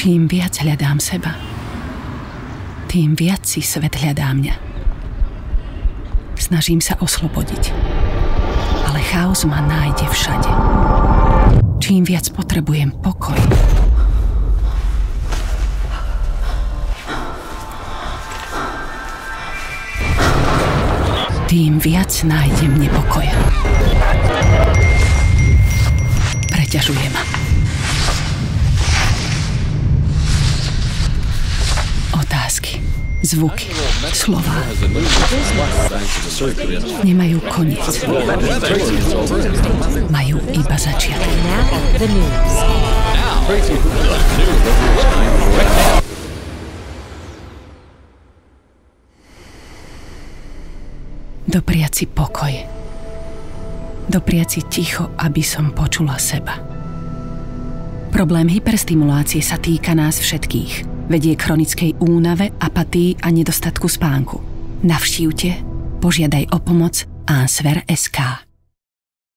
Čím viac hľadám seba, tým viac si svet hľadá mňa. Snažím sa oslobodiť, ale chaos ma nájde všade. Čím viac potrebujem pokoj, tým viac nájdem nepokoja. Preťažuje ma. Otázky, zvuky, slová nemajú koniec. Majú iba začiatok. Dopriať si pokoj. Dopriať si ticho, aby som počula seba. Problém hyperstimulácie sa týka nás všetkých. Vedie k chronickej únave, apatii a nedostatku spánku. Navštívte, požiadaj o pomoc Answer.sk.